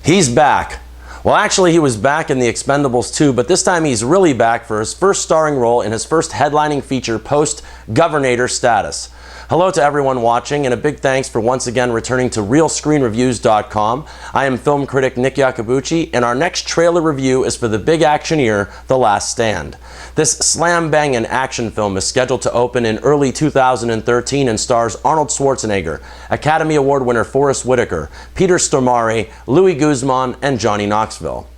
He's back. Well, actually, he was back in The Expendables 2, but this time he's really back for his first starring role in his first headlining feature post-Governator status. Hello to everyone watching, and a big thanks for once again returning to RealScreenReviews.com. I am film critic Iacobucci, and our next trailer review is for the big actioneer, The Last Stand. This slam-banging action film is scheduled to open in early 2013 and stars Arnold Schwarzenegger, Academy Award winner Forest Whitaker, Peter Stormare, Louis Guzman, and Johnny Knoxville.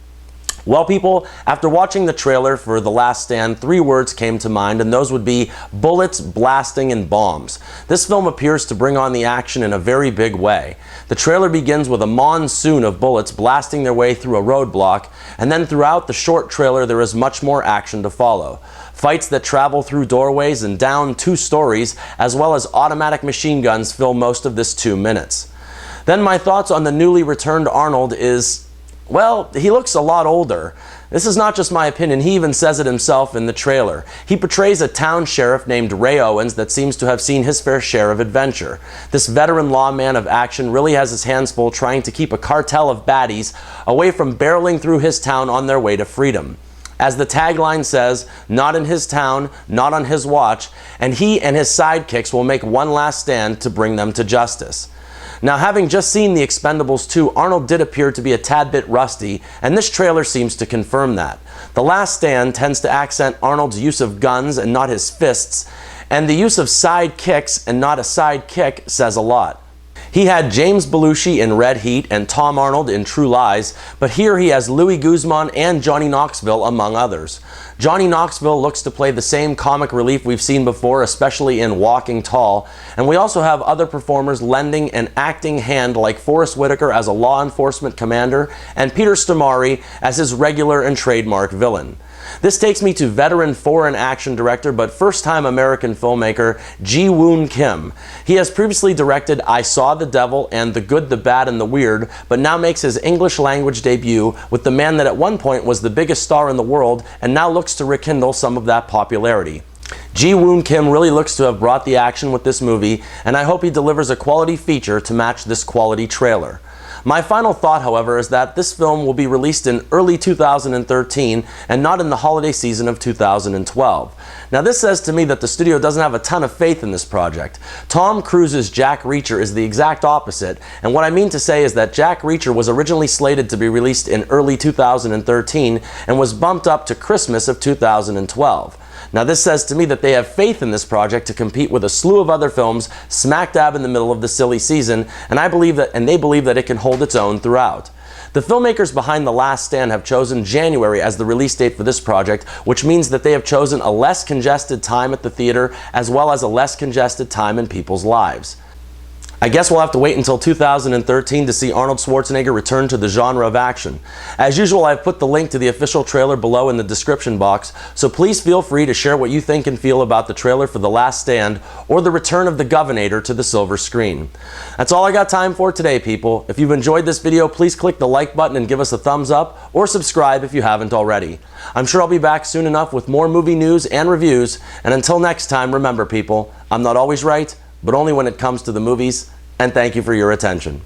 Well, people, after watching the trailer for The Last Stand, 3 words came to mind, and those would be bullets, blasting, and bombs. This film appears to bring on the action in a very big way. The trailer begins with a monsoon of bullets blasting their way through a roadblock, and then throughout the short trailer there is much more action to follow. Fights that travel through doorways and down 2 stories, as well as automatic machine guns, fill most of this 2 minutes. Then my thoughts on the newly returned Arnold is, well, he looks a lot older. This is not just my opinion, he even says it himself in the trailer. He portrays a town sheriff named Ray Owens that seems to have seen his fair share of adventure. This veteran lawman of action really has his hands full trying to keep a cartel of baddies away from barreling through his town on their way to freedom. As the tagline says, not in his town, not on his watch, and he and his sidekicks will make one last stand to bring them to justice. Now, having just seen The Expendables 2, Arnold did appear to be a tad bit rusty, and this trailer seems to confirm that. The Last Stand tends to accent Arnold's use of guns and not his fists, and the use of side kicks and not a side kick says a lot. He had James Belushi in Red Heat and Tom Arnold in True Lies, but here he has Louis Guzman and Johnny Knoxville, among others. Johnny Knoxville looks to play the same comic relief we've seen before, especially in Walking Tall, and we also have other performers lending an acting hand like Forest Whitaker as a law enforcement commander and Peter Stormare as his regular and trademark villain. This takes me to veteran foreign action director but first-time American filmmaker Jee-woon Kim. He has previously directed I Saw the Devil and The Good, the Bad, and the Weird, but now makes his English language debut with the man that at one point was the biggest star in the world and now looks to rekindle some of that popularity. Jee-woon Kim really looks to have brought the action with this movie, and I hope he delivers a quality feature to match this quality trailer. My final thought, however, is that this film will be released in early 2013 and not in the holiday season of 2012. Now, this says to me that the studio doesn't have a ton of faith in this project. Tom Cruise's Jack Reacher is the exact opposite, and what I mean to say is that Jack Reacher was originally slated to be released in early 2013 and was bumped up to Christmas of 2012. Now, this says to me that they have faith in this project to compete with a slew of other films smack dab in the middle of the silly season, and they believe that it can hold its own throughout. The filmmakers behind The Last Stand have chosen January as the release date for this project, which means that they have chosen a less congested time at the theater as well as a less congested time in people's lives. I guess we'll have to wait until 2013 to see Arnold Schwarzenegger return to the genre of action. As usual, I've put the link to the official trailer below in the description box, so please feel free to share what you think and feel about the trailer for The Last Stand or the return of the Governator to the silver screen. That's all I got time for today, people. If you've enjoyed this video, please click the like button and give us a thumbs up, or subscribe if you haven't already. I'm sure I'll be back soon enough with more movie news and reviews, and until next time, remember people, I'm not always right, but only when it comes to the movies, and thank you for your attention.